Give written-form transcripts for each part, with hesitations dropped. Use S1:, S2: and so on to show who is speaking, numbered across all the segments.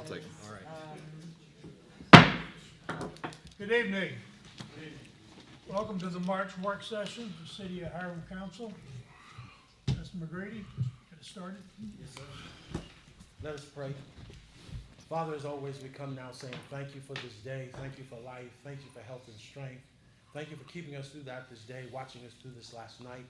S1: take them. All right.
S2: Good evening. Welcome to the March work session of the City of Hiram Council. Mr. McGrady, get us started.
S3: Yes, sir. Let us pray. Father, as always, we come now saying thank you for this day. Thank you for life. Thank you for health and strength. Thank you for keeping us throughout this day, watching us through this last night.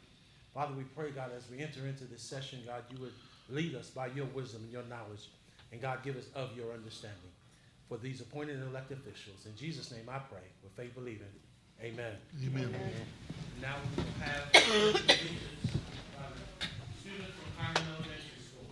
S3: Father, we pray, God, as we enter into this session, God, you would lead us by your wisdom and your knowledge. And God, give us of your understanding for these appointed and elected officials. In Jesus' name I pray, with faith believing. Amen.
S2: Amen.
S3: Now we will have students from Hiram Elementary School.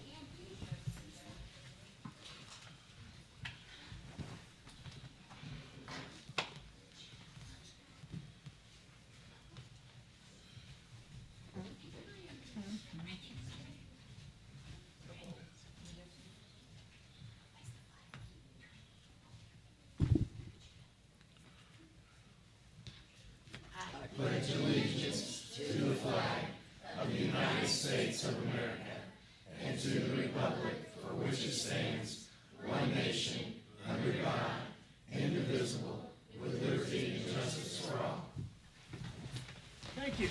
S2: Thank you.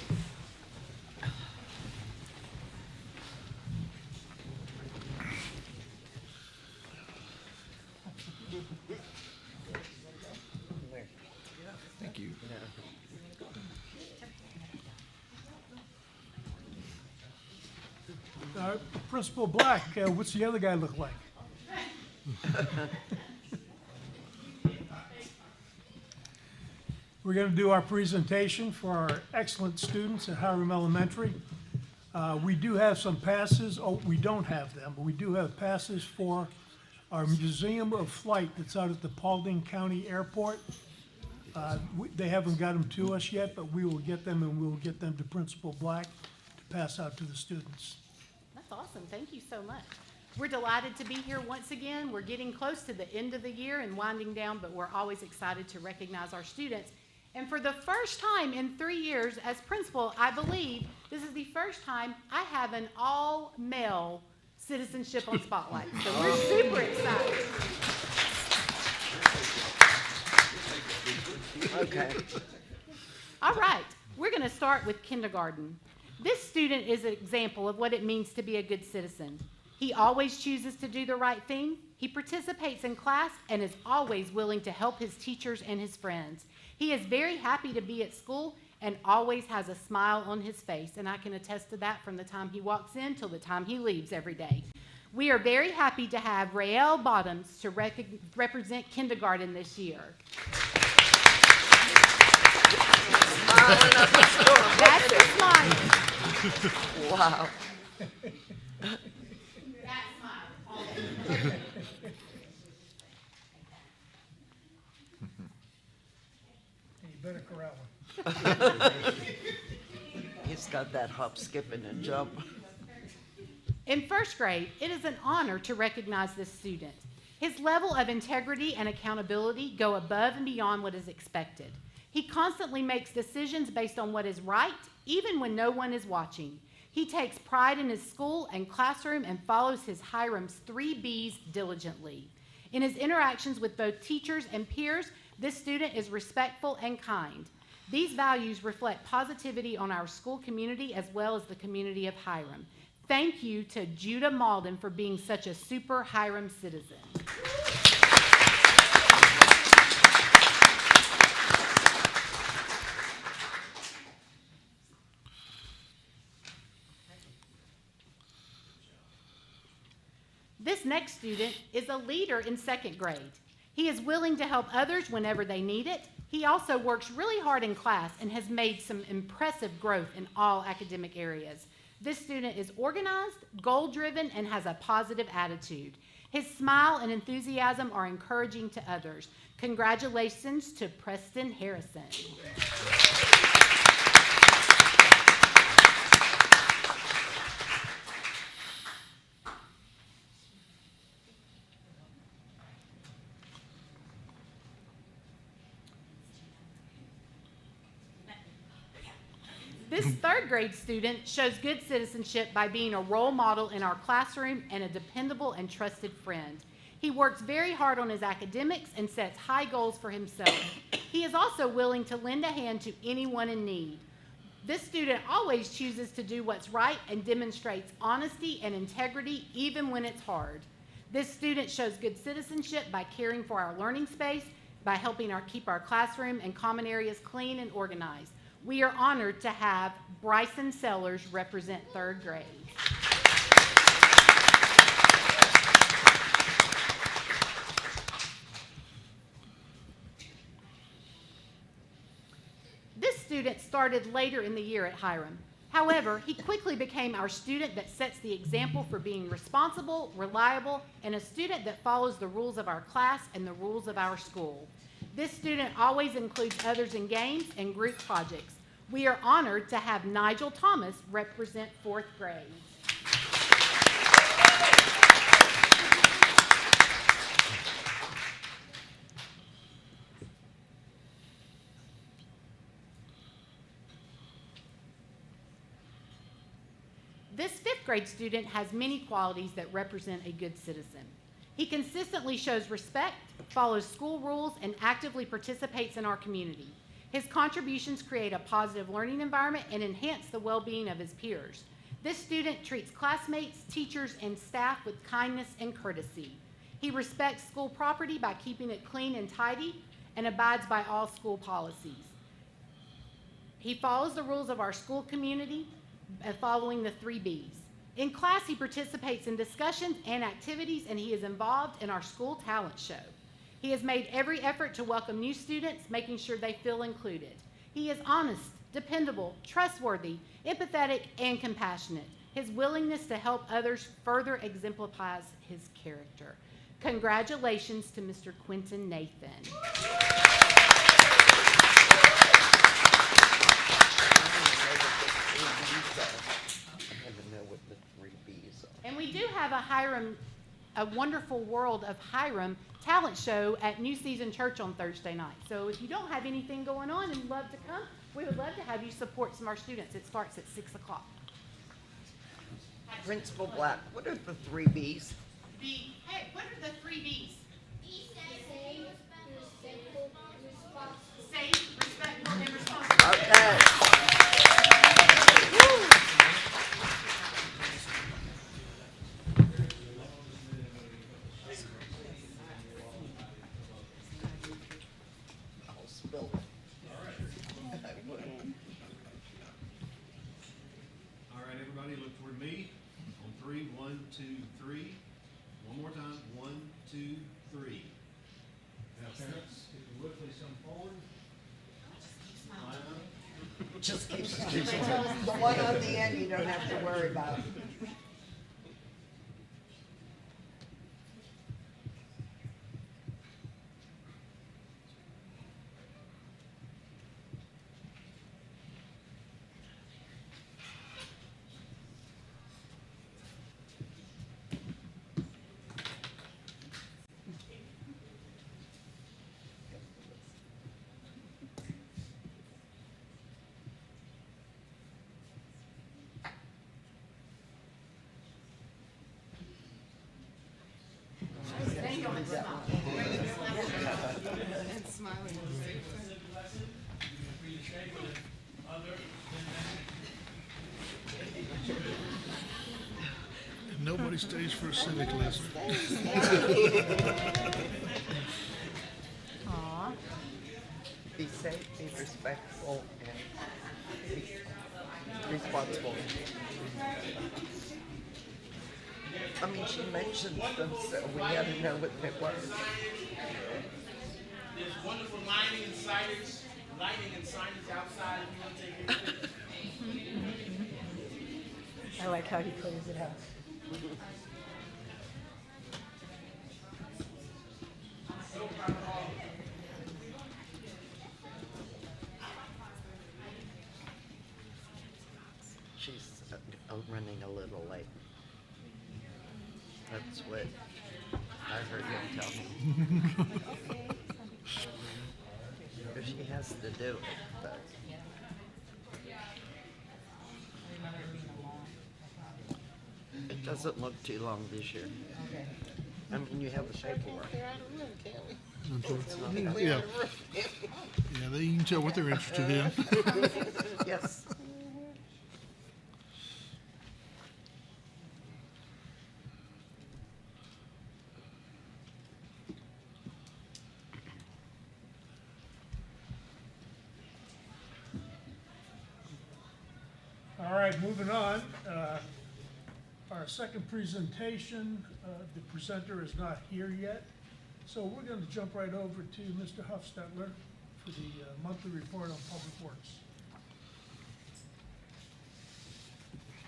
S1: Thank you.
S2: Principal Black, what's the other guy look like? We're going to do our presentation for our excellent students at Hiram Elementary. We do have some passes. Oh, we don't have them, but we do have passes for our Museum of Flight that's out at the Paulding County Airport. They haven't got them to us yet, but we will get them, and we will get them to Principal Black to pass out to the students.
S4: That's awesome. Thank you so much. We're delighted to be here once again. We're getting close to the end of the year and winding down, but we're always excited to recognize our students. And for the first time in 3 years as principal, I believe this is the first time I have an all-male citizenship on Spotlight. So we're super excited.
S5: Okay.
S4: All right, we're going to start with kindergarten. This student is an example of what it means to be a good citizen. He always chooses to do the right thing. He participates in class and is always willing to help his teachers and his friends. He is very happy to be at school and always has a smile on his face, and I can attest to that from the time he walks in till the time he leaves every day. We are very happy to have Rael Bottoms to represent kindergarten this year. That's his smile.
S5: Wow.
S4: That smile.
S2: You better corral him.
S5: He's got that hop, skip, and a jump.
S4: In first grade, it is an honor to recognize this student. His level of integrity and accountability go above and beyond what is expected. He constantly makes decisions based on what is right, even when no one is watching. He takes pride in his school and classroom and follows his Hiram's 3 B's diligently. In his interactions with both teachers and peers, this student is respectful and kind. These values reflect positivity on our school community as well as the community of Hiram. Thank you to Judah Malden for being such a super Hiram citizen. This next student is a leader in second grade. He is willing to help others whenever they need it. He also works really hard in class and has made some impressive growth in all academic areas. This student is organized, goal-driven, and has a positive attitude. His smile and enthusiasm are encouraging to others. Congratulations to Preston Harrison. This third grade student shows good citizenship by being a role model in our classroom and a dependable and trusted friend. He works very hard on his academics and sets high goals for himself. He is also willing to lend a hand to anyone in need. This student always chooses to do what's right and demonstrates honesty and integrity even when it's hard. This student shows good citizenship by caring for our learning space, by helping keep our classroom and common areas clean and organized. We are honored to have Bryson Sellers represent third grade. This student started later in the year at Hiram. However, he quickly became our student that sets the example for being responsible, reliable, and a student that follows the rules of our class and the rules of our school. This student always includes others in games and group projects. We are honored to have Nigel Thomas represent fourth grade. This fifth grade student has many qualities that represent a good citizen. He consistently shows respect, follows school rules, and actively participates in our community. His contributions create a positive learning environment and enhance the well-being of his peers. This student treats classmates, teachers, and staff with kindness and courtesy. He respects school property by keeping it clean and tidy and abides by all school policies. He follows the rules of our school community, following the 3 B's. In class, he participates in discussions and activities, and he is involved in our school talent show. He has made every effort to welcome new students, making sure they feel included. He is honest, dependable, trustworthy, empathetic, and compassionate. His willingness to help others further exemplifies his character. Congratulations to Mr. Quentin Nathan. And we do have a wonderful World of Hiram talent show at New Season Church on Thursday night. So if you don't have anything going on and love to come, we would love to have you support some of our students. It starts at 6 o'clock.
S5: Principal Black, what are the 3 B's?
S4: Hey, what are the 3 B's? Safe, respectful, and responsible.
S5: Okay. I'll spill it.
S1: All right, everybody, look toward me. On 3, 1, 2, 3. One more time. 1, 2, 3. Now, parents, if you would, please come forward. Line up.
S5: Just keep the one on the end you don't have to worry about.
S6: Nobody stays for a civic lesson.
S4: Aw.
S5: Be safe, be respectful, and be responsible. I mean, she mentioned them, so we had to know what they were.
S3: There's wonderful lighting and signage outside if you want to take a picture.
S7: I like how he clears it out.
S5: She's running a little late. That's what I heard him tell me. If she has to do it, but. It doesn't look too long this year. I mean, you have the paperwork.
S6: Yeah. Yeah, you can tell what they're interested in.
S5: Yes.
S2: All right, moving on. Our second presentation, the presenter is not here yet. So we're going to jump right over to Mr. Huffstetler for the monthly report on Public Works.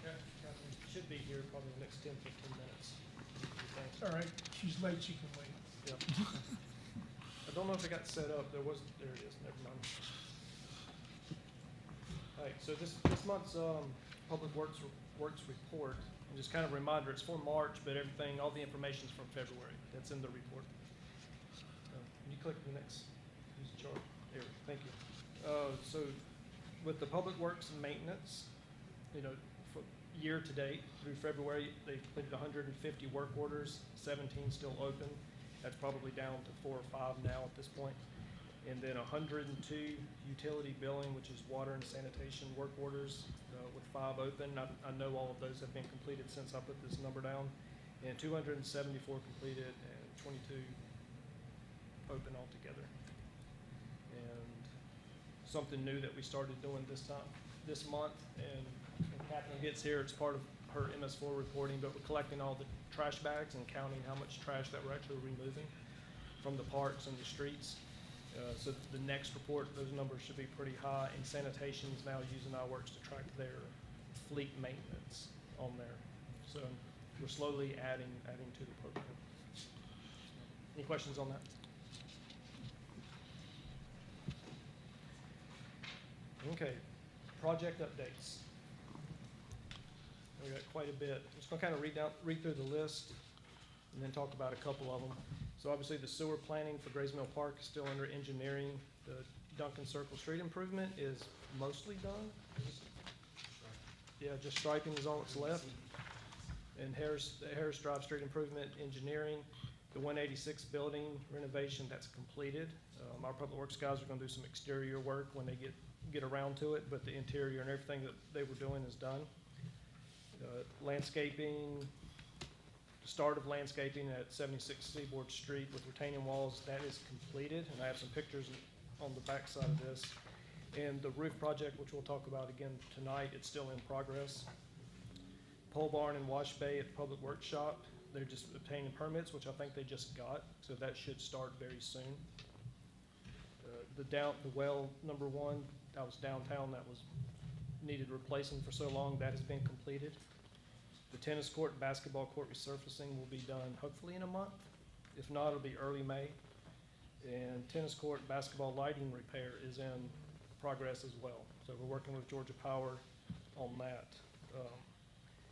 S3: Catherine should be here probably the next 10, 15 minutes.
S2: It's all right, she's late, she can wait.
S3: Yep. I don't know if it got set up. There it is, never mind. All right, so this month's Public Works report, and just kind of a reminder, it's for March, but everything, all the information's from February. That's in the report. Can you click the next chart? There, thank you. So with the Public Works and Maintenance, for year to date through February, they completed 150 work orders, 17 still open. That's probably down to 4 or 5 now at this point. And then 102 utility billing, which is water and sanitation work orders, with 5 open. I know all of those have been completed since I put this number down. And 274 completed and 22 open altogether. And something new that we started doing this month, and when Catherine gets here, it's part of her MS4 reporting, but we're collecting all the trash bags and counting how much trash that we're actually removing from the parks and the streets. So the next report, those numbers should be pretty high, and sanitation is now using iWorks to track their fleet maintenance on there. So we're slowly adding to the program. Any questions on that? Okay, project updates. We got quite a bit. I'm just gonna kind of read through the list and then talk about a couple of them. So obviously the sewer planning for Grays Mill Park is still under engineering. The Duncan Circle Street improvement is mostly done. Yeah, just striping is all that's left. And Harris Drive Street improvement engineering. The 186 building renovation, that's completed. Our Public Works guys are gonna do some exterior work when they get around to it, but the interior and everything that they were doing is done. Landscaping, the start of landscaping at 76 Seaboard Street with retaining walls, that is completed, and I have some pictures on the back side of this. And the roof project, which we'll talk about again tonight, it's still in progress. Pole barn and wash bay at the Public Works shop, they're just obtaining permits, which I think they just got, so that should start very soon. The well number 1, that was downtown, that was needed replacing for so long, that has been completed. The tennis court and basketball court resurfacing will be done hopefully in a month. If not, it'll be early May. And tennis court and basketball lighting repair is in progress as well. So we're working with Georgia Power on that.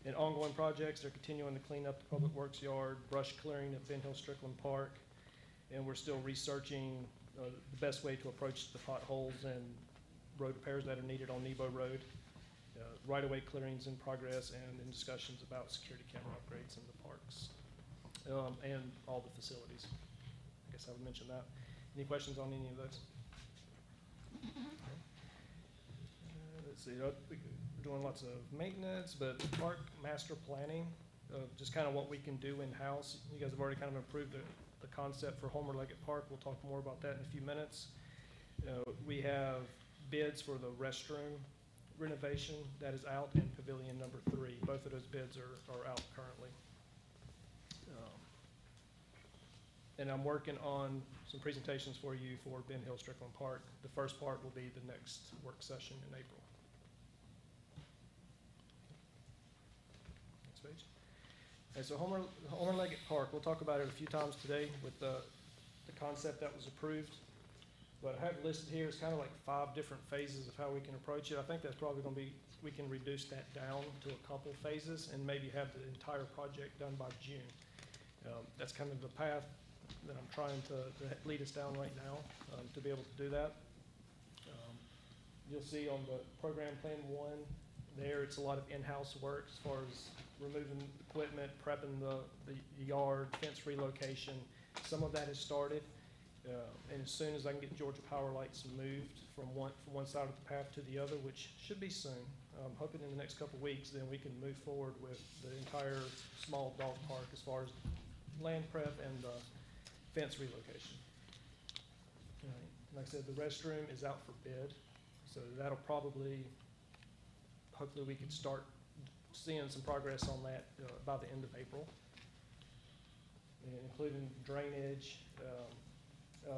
S3: In ongoing projects, they're continuing to clean up the Public Works yard, brush clearing at Ben Hill Strickland Park, and we're still researching the best way to approach the potholes and road repairs that are needed on Nebo Road. Right-of-way clearings in progress and in discussions about security camera upgrades in the parks and all the facilities. I guess I would mention that. Any questions on any of those? Let's see, we're doing lots of maintenance, but park master planning, just kind of what we can do in-house. You guys have already kind of improved the concept for Homer Leggett Park. We'll talk more about that in a few minutes. We have bids for the restroom renovation that is out, and pavilion number 3. Both of those bids are out currently. And I'm working on some presentations for you for Ben Hill Strickland Park. The first part will be the next work session in April. Next page. Okay, so Homer Leggett Park, we'll talk about it a few times today with the concept that was approved. What I have listed here is kind of like 5 different phases of how we can approach it. I think that's probably going to be, we can reduce that down to a couple phases and maybe have the entire project done by June. That's kind of the path that I'm trying to lead us down right now to be able to do that. You'll see on the program plan 1 there, it's a lot of in-house work as far as
S8: removing equipment, prepping the yard, fence relocation. Some of that has started. And as soon as I can get Georgia Power Lights moved from one side of the path to the other, which should be soon, I'm hoping in the next couple of weeks, then we can move forward with the entire small dog park as far as land prep and fence relocation. Like I said, the restroom is out for bid, so that'll probably, hopefully we could start seeing some progress on that by the end of April, and including drainage.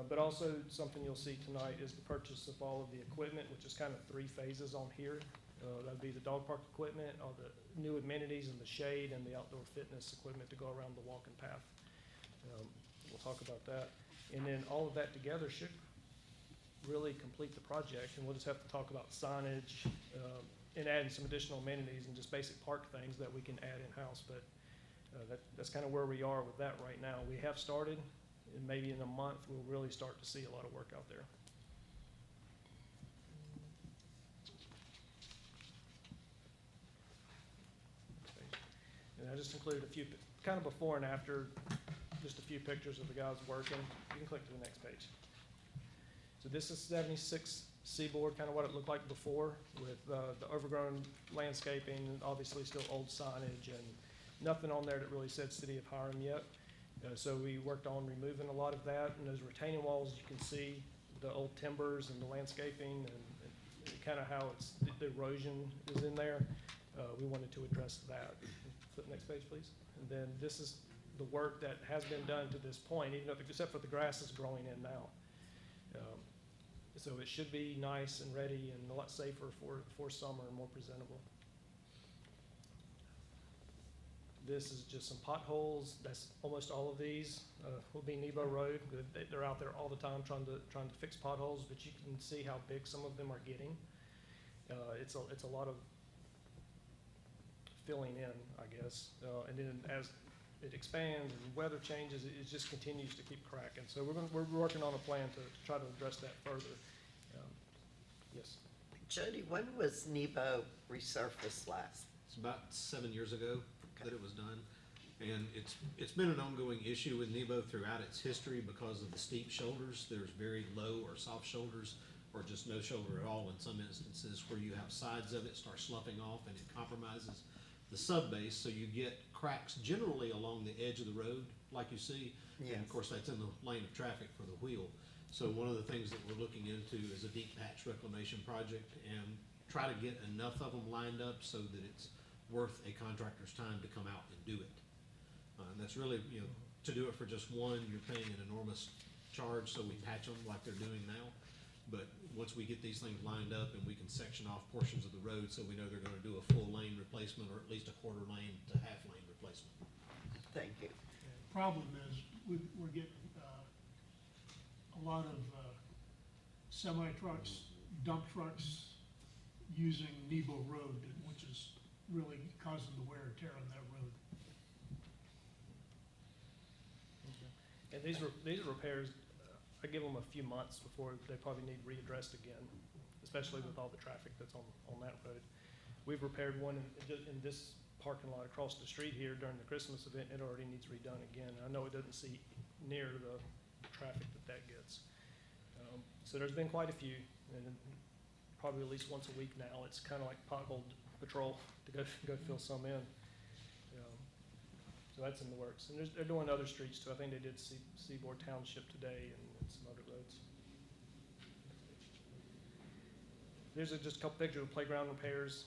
S8: But also something you'll see tonight is the purchase of all of the equipment, which is kind of 3 phases on here. That'd be the dog park equipment, all the new amenities in the shade, and the outdoor fitness equipment to go around the walking path. We'll talk about that. And then all of that together should really complete the project, and we'll just have to talk about signage and adding some additional amenities and just basic park things that we can add in-house. But that's kind of where we are with that right now. We have started, and maybe in a month we'll really start to see a lot of work out there. And I just included a few, kind of before and after, just a few pictures of the guys working. You can click to the next page. So this is 76 Seaboard, kind of what it looked like before, with the overgrown landscaping, and obviously still old signage, and nothing on there that really said City of Hiram yet. So we worked on removing a lot of that, and those retaining walls, you can see the old timbers and the landscaping, and kind of how it's, the erosion is in there. We wanted to address that. Flip next page, please. And then this is the work that has been done to this point, even though, except for the grass is growing in now. So it should be nice and ready and a lot safer for summer and more presentable. This is just some potholes. That's almost all of these will be Nebo Road. They're out there all the time trying to fix potholes, but you can see how big some of them are getting. It's a lot of filling in, I guess. And then as it expands and weather changes, it just continues to keep cracking. So we're working on a plan to try to address that further. Yes.
S5: Jody, when was Nebo resurfaced last?
S1: It's about 7 years ago that it was done. And it's been an ongoing issue with Nebo throughout its history because of the steep shoulders. There's very low or soft shoulders, or just no shoulder at all in some instances, where you have sides of it start sloughing off and it compromises the subbase, so you get cracks generally along the edge of the road, like you see.
S5: Yes.
S1: And of course, that's in the lane of traffic for the wheel. So one of the things that we're looking into is a deep patch reclamation project, and try to get enough of them lined up so that it's worth a contractor's time to come out and do it. And that's really, to do it for just one, you're paying an enormous charge, so we patch them like they're doing now. But once we get these things lined up and we can section off portions of the road so we know they're gonna do a full lane replacement, or at least a quarter lane to half lane replacement.
S5: Thank you.
S2: Problem is, we're getting a lot of semi-trucks, dump trucks using Nebo Road, which is really causing the wear and tear on that road.
S8: And these repairs, I give them a few months before they probably need readdressed again, especially with all the traffic that's on that road. We've repaired one in this parking lot across the street here during the Christmas event. It already needs redone again. I know it doesn't see near the traffic that gets. So there's been quite a few, and probably at least once a week now. It's kind of like pothole patrol to go fill some in. So that's in the works. And they're doing other streets too. I think they did Seaboard Township today and some other roads. There's just a couple pictures of playground repairs.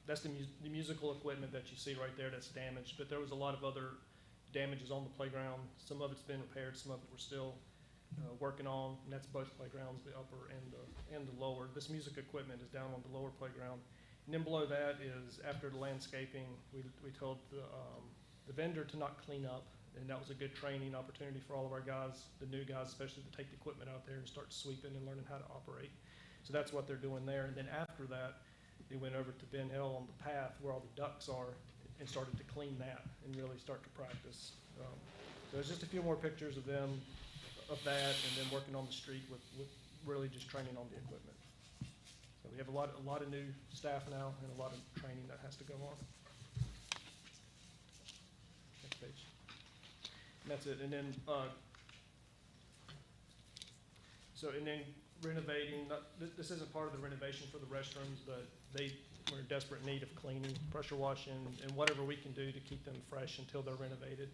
S8: That's the musical equipment that you see right there that's damaged, but there was a lot of other damages on the playground. Some of it's been repaired, some of it we're still working on, and that's both playgrounds, the upper and the lower. This music equipment is down on the lower playground. And then below that is, after the landscaping, we told the vendor to not clean up, and that was a good training opportunity for all of our guys, the new guys especially, to take the equipment out there and start sweeping and learning how to operate. So that's what they're doing there. And then after that, they went over to Ben Hill on the path where all the ducks are and started to clean that and really start to practice. So there's just a few more pictures of them, of that, and then working on the street with really just training on the equipment. So we have a lot of new staff now and a lot of training that has to go on. page. And that's it, and then, and then renovating, this isn't part of the renovation for the restrooms, but we're in desperate need of cleaning, pressure washing, and whatever we can do to keep them fresh until they're renovated.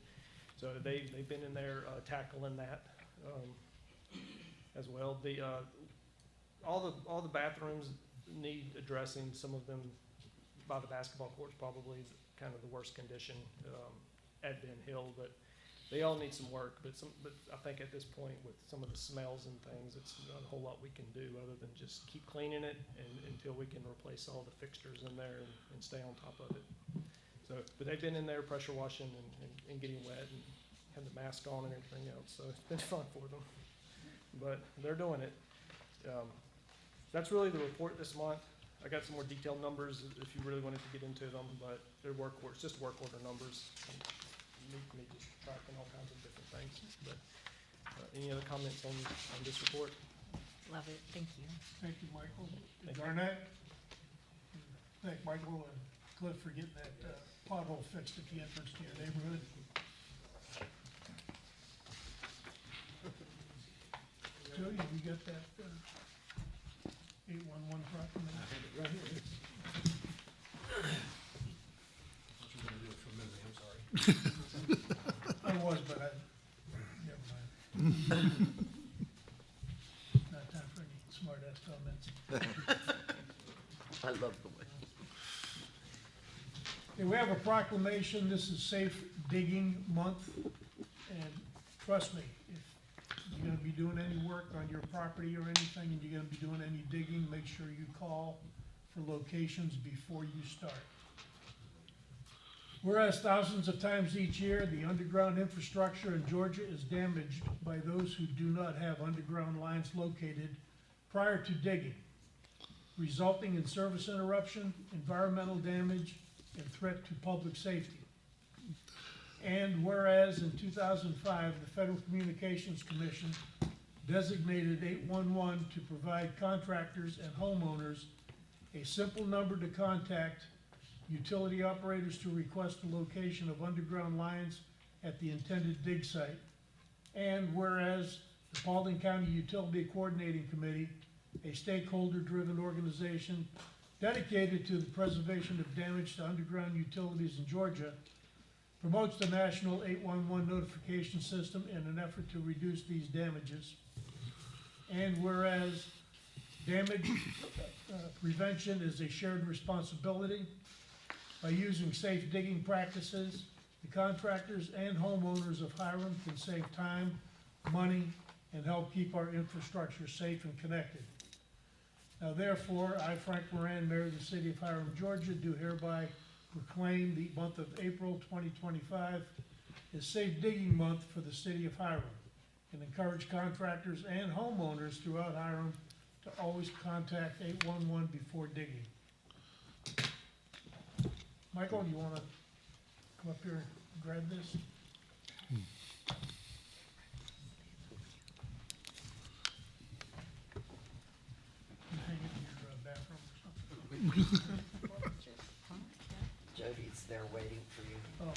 S8: So they've been in there tackling that as well. All the bathrooms need addressing. Some of them by the basketball courts probably kind of the worst condition at Ben Hill, but they all need some work. But I think at this point with some of the smells and things, it's not a whole lot we can do other than just keep cleaning it until we can replace all the fixtures in there and stay on top of it. So, but they've been in there pressure washing and getting wet and have the mask on and everything else. So it's been fun for them, but they're doing it. That's really the report this month. I got some more detailed numbers if you really wanted to get into them, but they're just work order numbers. Me just tracking all kinds of different things. But any other comments on this report?
S7: Love it, thank you.
S2: Thank you, Michael.
S8: Thank you.
S2: Garnett? Thank Michael and Cliff for getting that pothole fixed at the entrance to your neighborhood. Jody, have you got that 811 proclamation?
S1: I have it right here. Thought you were gonna do it from memory, I'm sorry.
S2: I was, but never mind. Not time for any smart ass comments.
S5: I love the way.
S2: Okay, we have a proclamation. This is Safe Digging Month. And trust me, if you're gonna be doing any work on your property or anything, and you're gonna be doing any digging, make sure you call for locations before you start. Whereas thousands of times each year, the underground infrastructure in Georgia is damaged by those who do not have underground lines located prior to digging, resulting in service interruption, environmental damage, and threat to public safety. And whereas in 2005, the Federal Communications Commission designated 811 to provide contractors and homeowners a simple number to contact utility operators to request the location of underground lines at the intended dig site. And whereas the Paulding County Utility Coordinating Committee, a stakeholder-driven organization dedicated to the preservation of damage to underground utilities in Georgia, promotes the National 811 notification system in an effort to reduce these damages. And whereas damage prevention is a shared responsibility, by using safe digging practices, the contractors and homeowners of Hiram can save time, money, and help keep our infrastructure safe and connected. Now therefore, I, Frank Moran, Mayor of the City of Hiram, Georgia, do hereby proclaim the month of April 2025 as Safe Digging Month for the City of Hiram, and encourage contractors and homeowners throughout Hiram to always contact 811 before digging. Michael, do you want to come up here and grab this? You hang it in your bathroom or something?
S5: Jody's there waiting for you.
S2: Oh.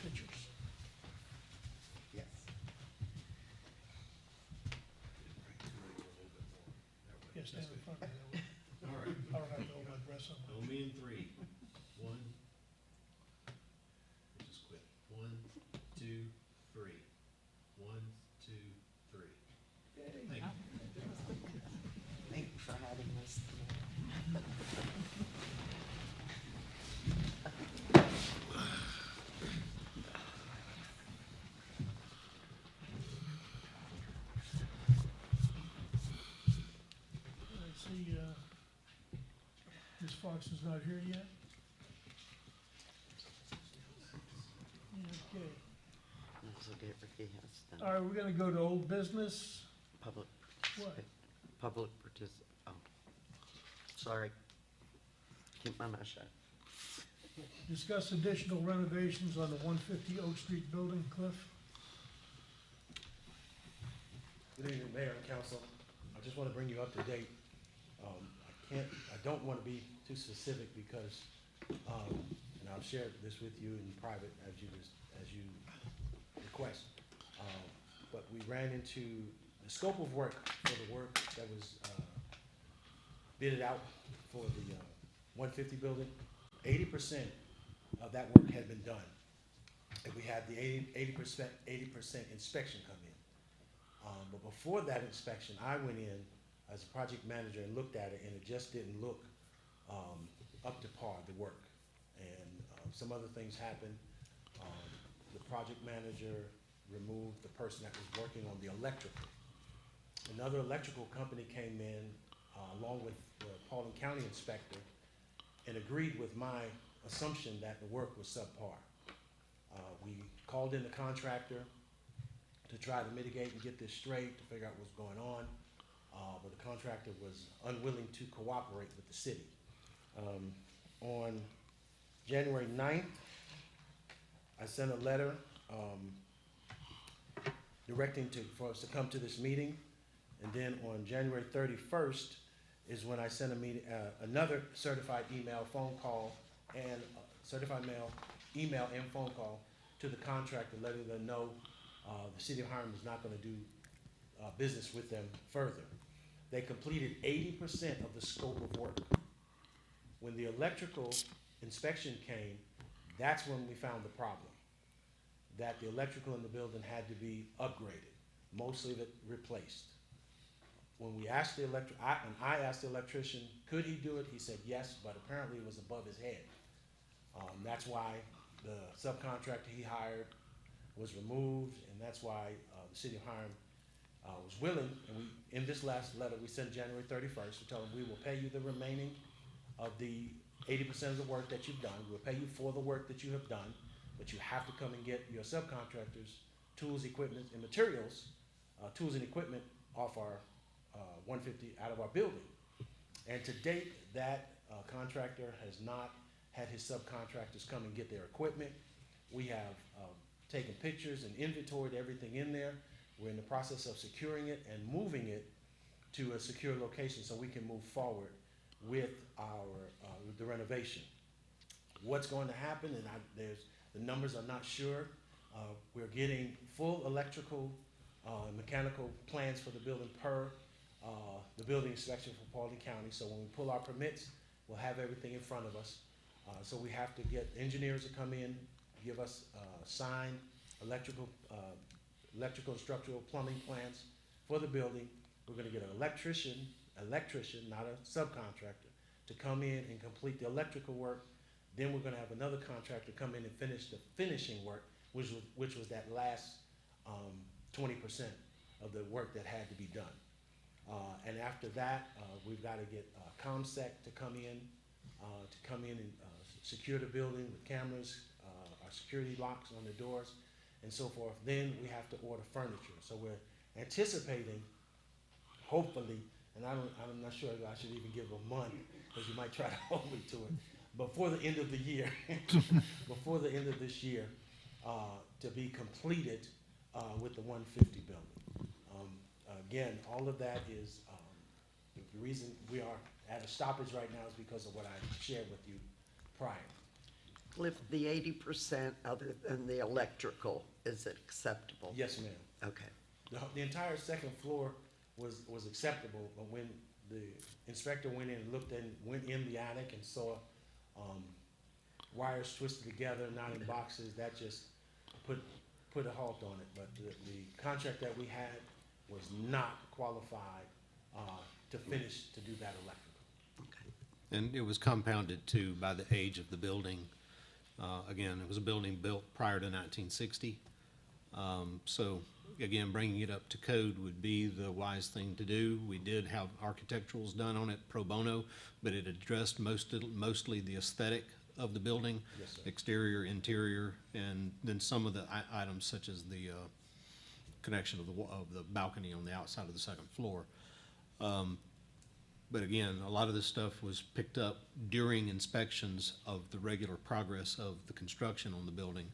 S2: Pictures.
S5: Yes.
S2: Yes, stand in front of me.
S1: All right,
S2: I don't have to hold my breath on
S1: on me in three. One. We'll just quit. 1, 2, 3. 1, 2, 3. Thank you.
S5: Thank you for having us tonight.
S2: I see, Ms. Fox is not here yet. Okay,
S5: That's okay, Ricky has
S2: all
S5: done.
S2: right, we're gonna go to old business.
S5: Public
S2: What?
S5: Public oh. Sorry. Keep my mouth shut.
S2: Discuss additional renovations on the 150 Oak Street building, Cliff.
S3: Good evening, Mayor and Council. I just want to bring you up to date. I don't want to be too specific because, and and I'll share this with you in private as you request. But we ran into the scope of work for the work that was bidded out for the 150 building. 80% of that work had been done, and we had the 80% inspection come in. But before that inspection, I went in as a project manager and looked at it, and it just didn't look up to par, the work. And some other things happened. The project manager removed the person that was working on the electrical. Another electrical company came in along with the Paulding County inspector and agreed with my assumption that the work was subpar. We called in the contractor to try to mitigate and get this straight, to figure out what's going on, but the contractor was unwilling to cooperate with the city. On January 9th, I sent a letter directing for us to come to this meeting, and then on January 31st is when I sent another certified email, phone call, and certified mail, email and phone call to the contractor, letting them know the city of Hiram is not gonna do business with them further. They completed 80% of the scope of work. When the electrical inspection came, that's when we found the problem. That the electrical in the building had to be upgraded, mostly of it replaced. When we asked when I asked the electrician, could he do it? He said yes, but apparently it was above his head. That's why the subcontractor he hired was removed, and that's why the city of Hiram was willing, and in this last letter we sent January 31st, we told them we will pay you the remaining of the 80% of the work that you've done. We'll pay you for the work that you have done, but you have to come and get your subcontractors' tools, equipment, and materials, tools and equipment off our 150 out of our building. And to date, that contractor has not had his subcontractors come and get their equipment. We have taken pictures and inventoried everything in there. We're in the process of securing it and moving it to a secure location so we can move forward with the renovation. What's going to happen, and the numbers are not sure. We're getting full electrical, mechanical plans for the building per the building inspection for Paulding County. So when we pull our permits, we'll have everything in front of us. So we have to get engineers to come in, give us signed electrical and structural plumbing plans for the building. We're gonna get an electrician, not a subcontractor, to come in and complete the electrical work. Then we're gonna have another contractor come in and finish the finishing work, which was that last 20% of the work that had to be done. And after that, we've got to get ComSec to come in and secure the building with cameras, our security locks on the doors, and so forth. Then we have to order furniture. So we're anticipating, hopefully, and I'm not sure if I should even give a month, because you might try to hold me to it, before the end of the year, before the end of this year, to be completed with the 150 building. Again, all of that is, the reason we are at a stoppage right now is because of what I shared with you prior.
S5: Cliff, the 80% other than the electrical, is it acceptable?
S3: Yes, ma'am.
S5: Okay.
S3: The entire second floor was acceptable, but when the inspector went in and went in the attic and saw wires twisted together, not in boxes, that just put a halt on it. But the contract that we had was not qualified to finish to do that electrical.
S9: And it was compounded too by the age of the building. Again, it was a building built prior to 1960. So again, bringing it up to code would be the wise thing to do. We did have architecturals done on it pro bono, but it addressed mostly the aesthetic of the building,
S3: Yes, sir.
S9: exterior, interior, and then some of the items such as the connection of the balcony on the outside of the second floor. But again, a lot of this stuff was picked up during inspections of the regular progress of the construction on the building,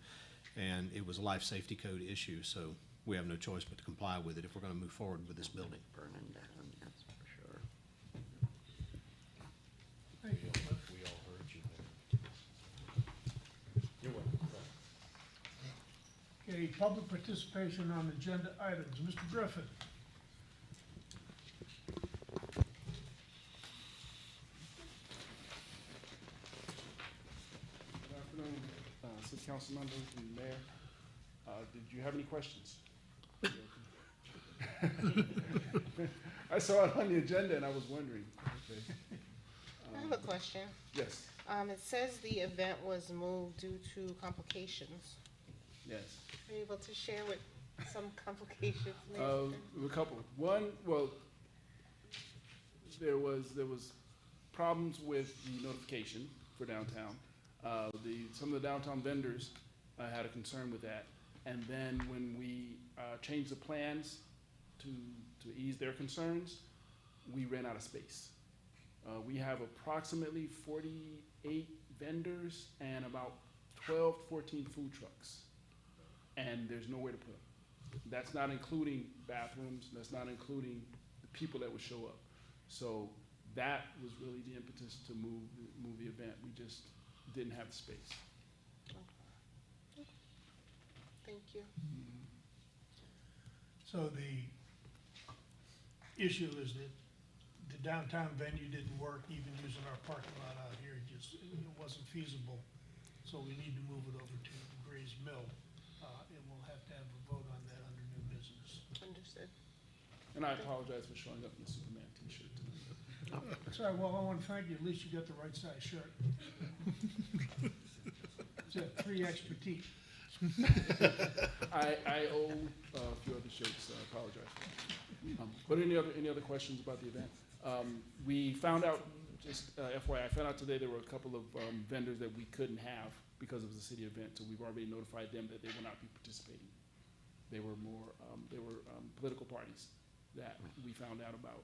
S9: and it was a life safety code issue, so we have no choice but to comply with it if we're gonna move forward with this building.
S5: Burning down, that's for sure.
S2: Thank you.
S3: We all heard you there.
S2: Okay, public participation on agenda items. Mr. Griffin.
S10: Good afternoon, city council members and mayor. Did you have any questions? I saw it on the agenda and I was wondering. Okay.
S11: I have a question.
S10: Yes,
S11: It says the event was moved due to complications.
S10: yes.
S11: Are you able to share what some complications may have been?
S10: A couple. One, well, there was problems with the notification for downtown. Some of the downtown vendors had a concern with that. And then when we changed the plans to ease their concerns, we ran out of space. We have approximately 48 vendors and about 12, 14 food trucks. And there's nowhere to put them. That's not including bathrooms, that's not including the people that would show up. So that was really the impetus to move the event. We just didn't have the space.
S11: Thank you.
S2: So the issue is that the downtown venue didn't work, even using our parking lot out here, it wasn't feasible. So we need to move it over to Gray's Mill, and we'll have to have a vote on that under new business.
S11: Understood.
S10: And I apologize for showing up in the Superman t-shirt tonight.
S2: Sorry, well, I want to thank you, at least you got the right size shirt. It's a 3X petite.
S10: I owe a few other shirts, so I apologize. But any other questions about the event? We found out, just FYI, I found out today there were a couple of vendors that we couldn't have because it was a city event, so we've already notified them that they will not be participating. They were political parties that we found out about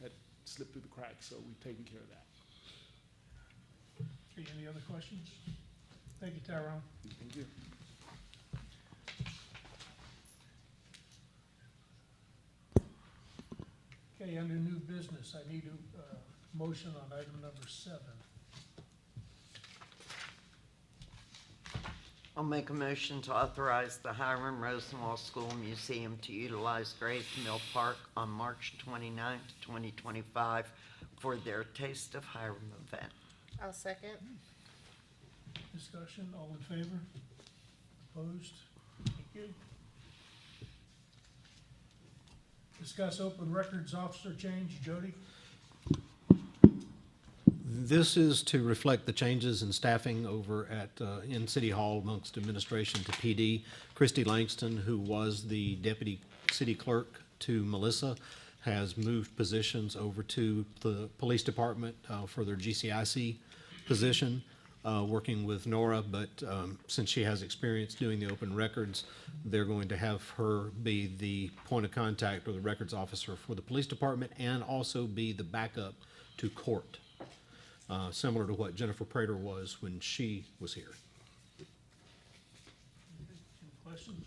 S10: had slipped through the cracks, so we've taken care of that.
S2: Okay, any other questions? Thank you, Tyrone.
S10: Thank you.
S2: Okay, under new business, I need a motion on item number 7.
S5: I'll make a motion to authorize the Hiram Rosenwald School Museum to utilize Grays Mill Park on March 29th, 2025 for their Taste of Hiram event.
S11: I'll second.
S2: Discussion, all in favor? Opposed? Thank you. Discuss open records officer change. Jody?
S9: This is to reflect the changes in staffing over at, in City Hall amongst administration to PD. Christy Langston, who was the deputy city clerk to Melissa, has moved positions over to the police department for their GCIC position, working with Nora, but since she has experience doing the open records, they're going to have her be the point of contact or the records officer for the police department and also be the backup to court. Similar to what Jennifer Prater was when she was here.
S2: Any questions?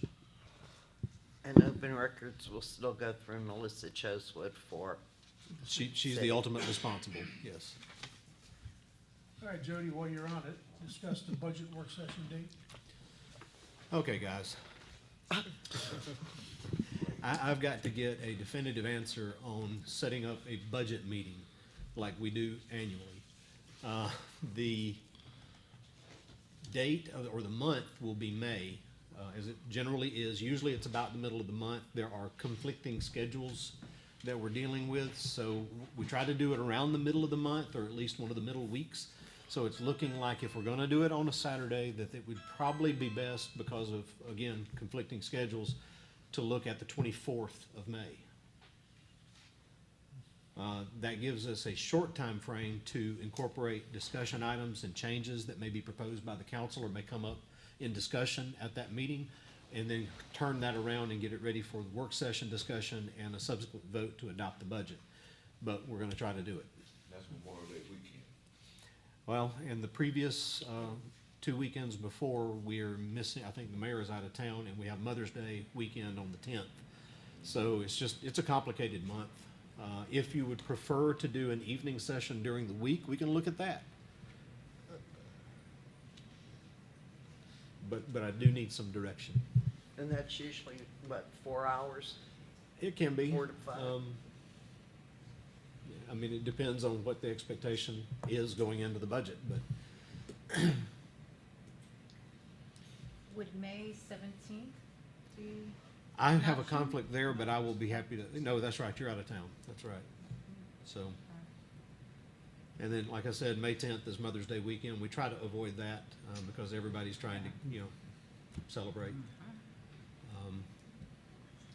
S5: And open records will still go through Melissa Chosewood for,
S9: She's the ultimate responsible, yes.
S2: All right, Jody, while you're on it, discuss the budget work session date.
S9: Okay, guys. I've got to get a definitive answer on setting up a budget meeting like we do annually. The date or the month will be May, as it generally is. Usually it's about the middle of the month. There are conflicting schedules that we're dealing with, so we try to do it around the middle of the month or at least one of the middle weeks. So it's looking like if we're gonna do it on a Saturday, that it would probably be best because of, again, conflicting schedules, to look at the 24th of May. That gives us a short time frame to incorporate discussion items and changes that may be proposed by the council or may come up in discussion at that meeting, and then turn that around and get it ready for the work session discussion and a subsequent vote to adopt the budget. But we're gonna try to do it.
S6: That's Memorial Day weekend.
S9: Well, in the previous 2 weekends before, we're missing, I think the mayor is out of town, and we have Mother's Day weekend on the 10th. So it's a complicated month. If you would prefer to do an evening session during the week, we can look at that. But I do need some direction.
S5: And that's usually, what, 4 hours?
S9: It can be.
S5: 4 to 5.
S9: I mean, it depends on what the expectation is going into the budget, but
S7: Would May 17th be?
S9: I have a conflict there, but I will be happy to, no, that's right, you're out of town, that's right. So, and then, like I said, May 10th is Mother's Day weekend. We try to avoid that, because everybody's trying to, celebrate.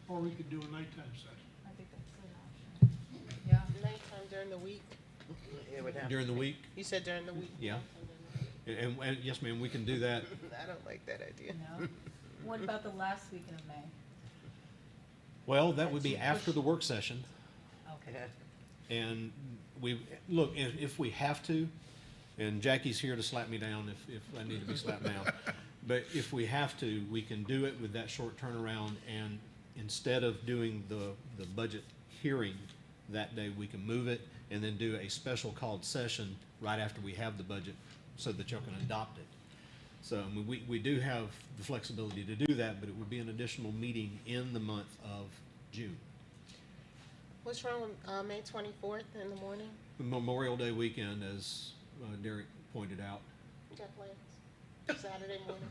S2: Or we could do a nighttime session.
S7: I think that's an option. Yeah.
S11: Nighttime during the week?
S5: It would have
S9: During
S5: to
S9: the
S5: be-
S9: week,
S11: You said during the week?
S9: Yeah.
S11: Nighttime during
S9: and yes, ma'am, we can do that.
S11: the week. I don't like that idea.
S7: No. What about the last weekend of May?
S9: Well, that would be after the work session.
S7: Okay.
S5: Yeah.
S9: And look, if we have to, and Jackie's here to slap me down if I need to be slapped down. But if we have to, we can do it with that short turnaround, and instead of doing the budget hearing that day, we can move it and then do a special called session right after we have the budget so that y'all can adopt it. So, I mean, we do have the flexibility to do that, but it would be an additional meeting in the month of June.
S11: What's wrong with, May 24th in the morning?
S9: Memorial Day weekend, as Derek pointed out.
S11: You got plans? Saturday morning?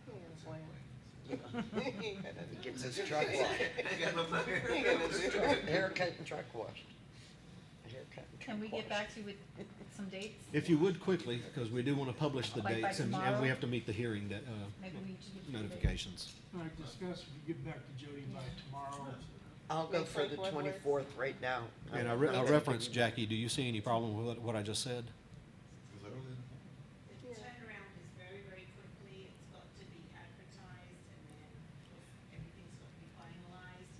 S11: He ain't got a plan. He ain't got nothing.
S5: Gets his truck washed.
S11: He ain't got nothing to do.
S5: Haircut and truck washed. Haircut and truck
S7: Can we get
S5: washed.
S7: back to you with some dates?
S9: If you would quickly, because we do want to publish the
S7: Like by
S9: dates, and
S7: tomorrow?
S9: we have to meet the hearing that,
S7: Maybe we need to give you the dates.
S9: notifications.
S2: All right, discuss, if you get back to Jody by tomorrow.
S5: I'll go
S11: May
S5: for the
S11: 24th
S5: 24th right now.
S9: And I
S5: I'm not
S9: referenced
S5: thinking-
S9: Jackie, do you see any problem with what I just said?
S12: The turnaround is very, very quickly. It's got to be advertised and then everything's got to be finalized.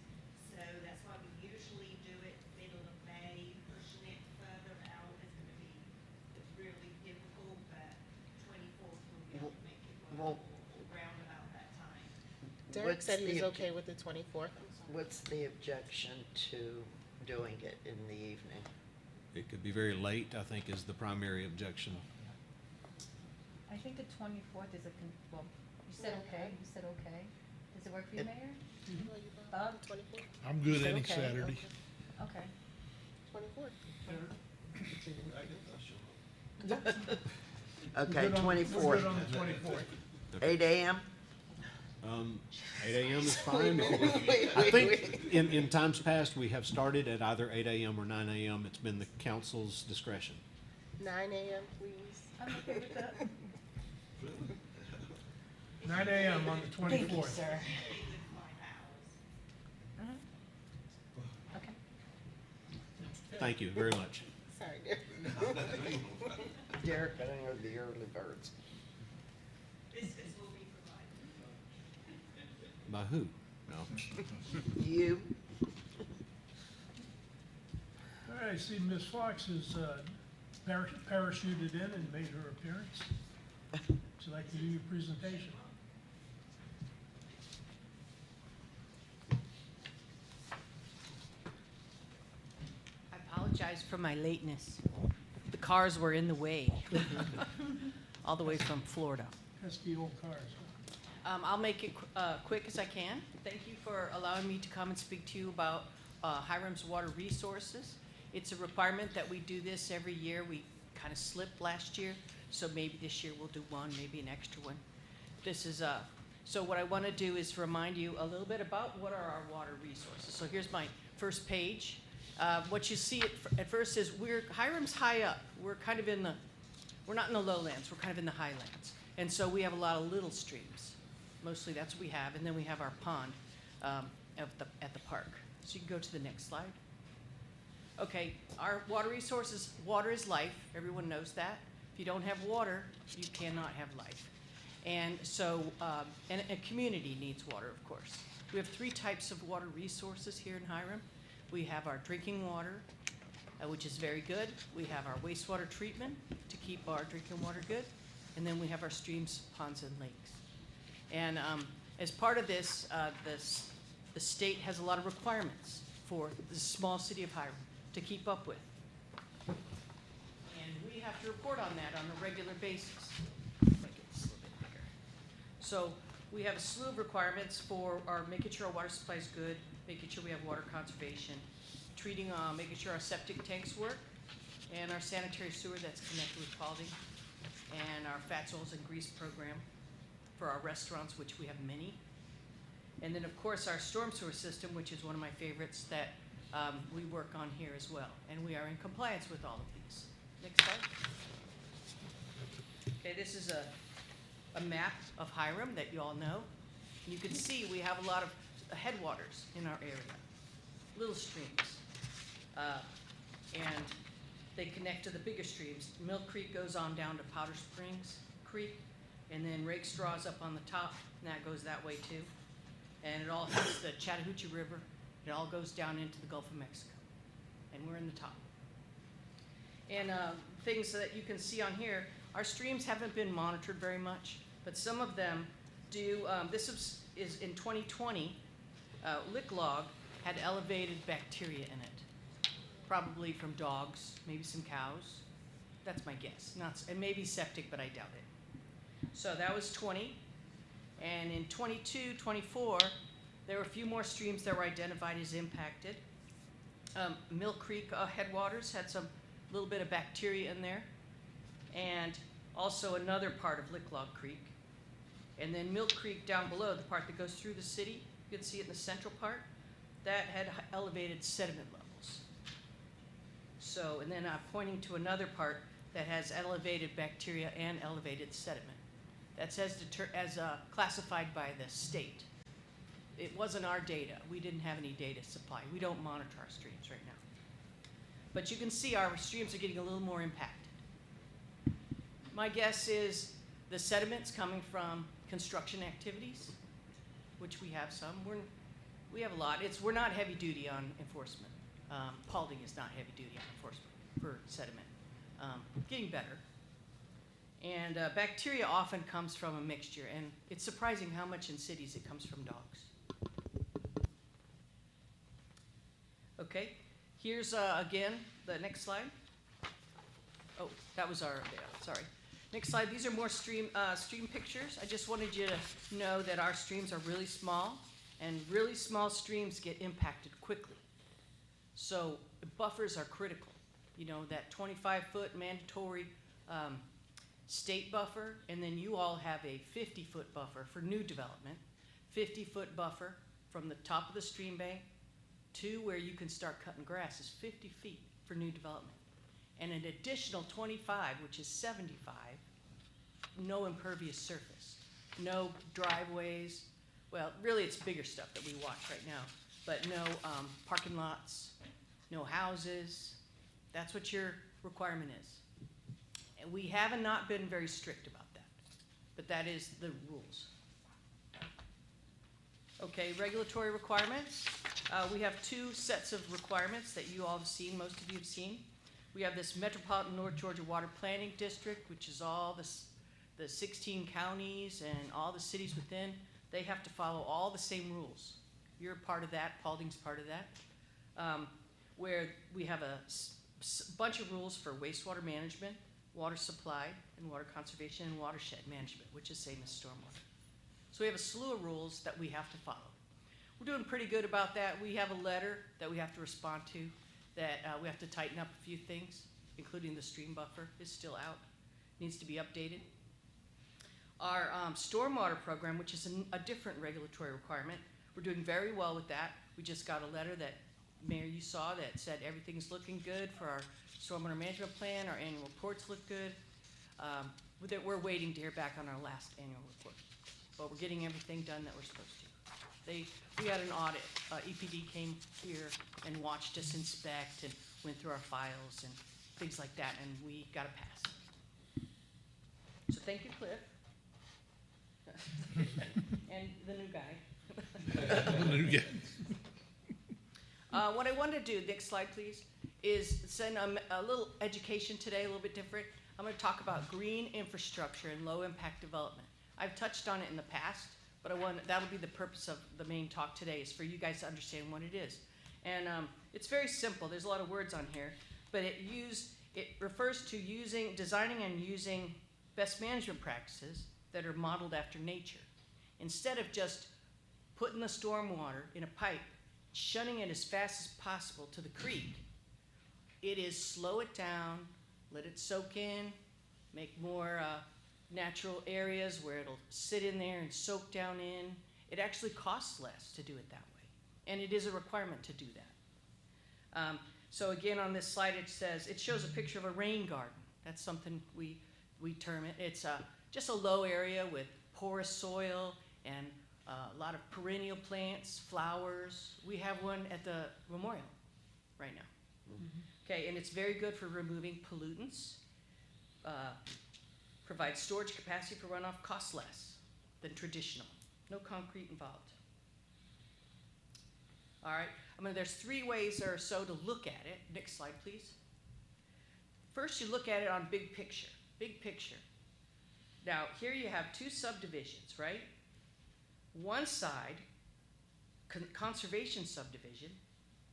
S12: So that's why we usually do it middle of May. Pushing it further out is gonna be really difficult, but 24th will be able to make it
S5: Well-
S12: work around about that time.
S11: Derek
S5: What's
S11: said he was
S5: the-
S11: okay with the 24th.
S5: What's the objection to doing it in the evening?
S9: It could be very late, I think, is the primary objection.
S7: I think the 24th is well, you said okay, you said okay. Does it work for you, Mayor? Bob?
S11: 24th?
S6: I'm good
S7: Said
S6: any
S7: okay.
S6: Saturday.
S7: Okay.
S11: 24th.
S5: Okay,
S2: We're good on
S5: 24th,
S2: the 24th.
S5: 8 AM?
S9: 8 AM is fine. I think in times past, we have started at either 8 AM or 9 AM. It's been the council's discretion.
S11: 9 a.m., please.
S7: I'm okay with that.
S2: 9 a.m. on the 24th.
S7: Thank you, sir. Okay.
S9: Thank you very much.
S11: Sorry, Derek.
S5: Derek, I know the early birds.
S12: This will be provided.
S9: By who? No.
S5: You,
S2: All right, I see Ms. Fox has parachuted in and made her appearance. Would you like to do your presentation?
S13: I apologize for my lateness. The cars were in the way, all the way from Florida.
S2: Pesky old cars, huh?
S13: I'll make it quick as I can. Thank you for allowing me to come and speak to you about Hiram's Water Resources. It's a requirement that we do this every year. We kind of slipped last year, so maybe this year we'll do one, maybe an extra one. This is, so what I want to do is remind you a little bit about what are our water resources. So here's my first page. What you see at first is Hiram's high up. We're kind of we're not in the lowlands, we're kind of in the highlands. And so we have a lot of little streams. Mostly that's what we have. And then we have our pond at the park. So you can go to the next slide. Okay, our water resources, water is life. Everyone knows that. If you don't have water, you cannot have life. And so, and a community needs water, of course. We have 3 types of water resources here in Hiram. We have our drinking water, which is very good. We have our wastewater treatment to keep our drinking water good. And then we have our streams, ponds, and lakes. And as part of this, the state has a lot of requirements for the small city of Hiram to keep up with. And we have to report on that on a regular basis. Make it just a little bit bigger. So we have a slew of requirements for our making sure our water supply is good, making sure we have water conservation, treating, making sure our septic tanks work, and our sanitary sewer that's connected with Paulding, and our fats, oils, and grease program for our restaurants, which we have many. And then, of course, our storm sewer system, which is one of my favorites that we work on here as well. And we are in compliance with all of these. Next slide. Okay, this is a map of Hiram that you all know. You can see we have a lot of headwaters in our area, little streams. And they connect to the bigger streams. Milk Creek goes on down to Powder Springs Creek, and then Rake's Straw is up on the top, and that goes that way too. And it all hits the Chattahoochee River. It all goes down into the Gulf of Mexico, and we're in the top. And things that you can see on here, our streams haven't been monitored very much, but some of them do. This is in 2020, Lick Log had elevated bacteria in it, probably from dogs, maybe some cows. That's my guess. And maybe septic, but I doubt it. So that was 20. And in 22, 24, there were a few more streams that were identified as impacted. Milk Creek headwaters had some little bit of bacteria in there, and also another part of Lick Log Creek. And then Milk Creek down below, the part that goes through the city, you can see it in the central part, that had elevated sediment levels. So, and then I'm pointing to another part that has elevated bacteria and elevated sediment. That's as classified by the state. It wasn't our data. We didn't have any data supply. We don't monitor our streams right now. But you can see our streams are getting a little more impacted. My guess is the sediment's coming from construction activities, which we have some. We have a lot. We're not heavy duty on enforcement. Paulding is not heavy duty on enforcement for sediment. Getting better. And bacteria often comes from a mixture, and it's surprising how much in cities it comes from dogs. Okay, here's again the next slide. Oh, that was our, sorry. Next slide, these are more stream pictures. I just wanted you to know that our streams are really small, and really small streams get impacted quickly. So buffers are critical. You know, that 25-foot mandatory state buffer, and then you all have a 50-foot buffer for new development, 50-foot buffer from the top of the stream bank to where you can start cutting grass is 50 feet for new development. And an additional 25, which is 75, no impervious surface, no driveways. Well, really it's bigger stuff that we watch right now, but no parking lots, no houses. That's what your requirement is. And we have not been very strict about that, but that is the rules. Okay, regulatory requirements. We have two sets of requirements that you all have seen, most of you have seen. We have this Metropolitan North Georgia Water Planning District, which is all the 16 counties and all the cities within. They have to follow all the same rules. You're part of that, Paulding's part of that, where we have a bunch of rules for wastewater management, water supply, and water conservation, and watershed management, which is same as stormwater. So we have a slew of rules that we have to follow. We're doing pretty good about that. We have a letter that we have to respond to, that we have to tighten up a few things, including the stream buffer is still out, needs to be updated. Our stormwater program, which is a different regulatory requirement, we're doing very well with that. We just got a letter that, Mayor, you saw that said everything's looking good for our stormwater management plan. Our annual reports look good. We're waiting to hear back on our last annual report, but we're getting everything done that we're supposed to. We had an audit. EPD came here and watched us inspect and went through our files and things like that, and we got a pass. So thank you, Cliff. And the new guy.
S6: The new guy.
S13: What I wanted to do, next slide please, is send a little education today, a little bit different. I'm going to talk about green infrastructure and low impact development. I've touched on it in the past, but that'll be the purpose of the main talk today, is for you guys to understand what it is. And it's very simple. There's a lot of words on here, but it refers to designing and using best management practices that are modeled after nature. instead of just putting the stormwater in a pipe, shunning it as fast as possible to the creek, it is slow it down, let it soak in, make more natural areas where it'll sit in there and soak down in. It actually costs less to do it that way, and it is a requirement to do that. So again, on this slide, it shows a picture of a rain garden. That's something we term it. It's just a low area with porous soil and a lot of perennial plants, flowers. We have one at the memorial right now. Okay, and it's very good for removing pollutants, provides storage capacity for runoff, costs less than traditional. No concrete involved. All right, there's 3 ways or so to look at it. Next slide, please. First, you look at it on big picture. Big picture. Now, here you have 2 subdivisions, right? One side, conservation subdivision,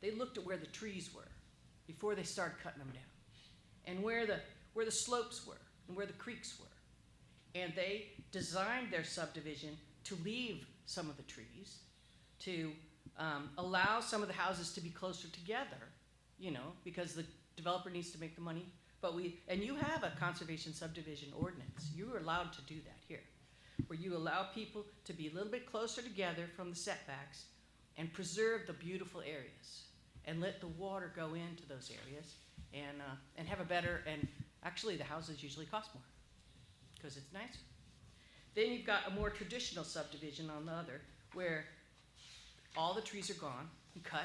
S13: they looked at where the trees were before they started cutting them down, and where the slopes were, and where the creeks were. And they designed their subdivision to leave some of the trees, to allow some of the houses to be closer together, because the developer needs to make the money. And you have a conservation subdivision ordinance. You're allowed to do that here, where you allow people to be a little bit closer together from the setbacks and preserve the beautiful areas and let the water go into those areas and have a better, and actually the houses usually cost more because it's nicer. Then you've got a more traditional subdivision on the other, where all the trees are gone and cut.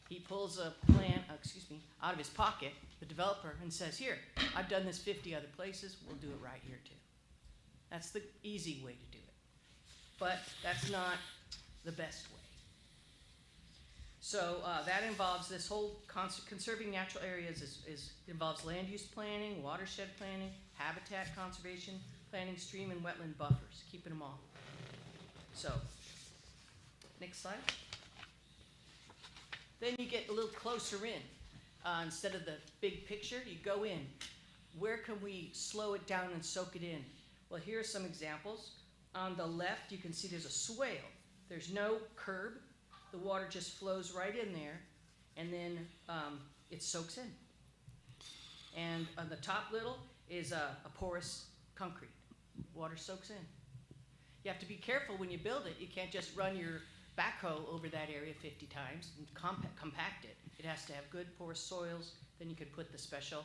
S13: He pulls a plan, out of his pocket, the developer, and says, here, I've done this 50 other places, we'll do it right here too. That's the easy way to do it. But that's not the best way. So that involves this whole conserving natural areas involves land use planning, watershed planning, habitat conservation planning, stream and wetland buffers, keeping them all. So, next slide. Then you get a little closer in. Instead of the big picture, you go in. Where can we slow it down and soak it in? Well, here are some examples. On the left, you can see there's a swale. There's no curb. The water just flows right in there, and then it soaks in. And on the top little is a porous concrete. Water soaks in. You have to be careful when you build it. You can't just run your backhoe over that area 50 times and compact it. It has to have good porous soils. Then you can put the special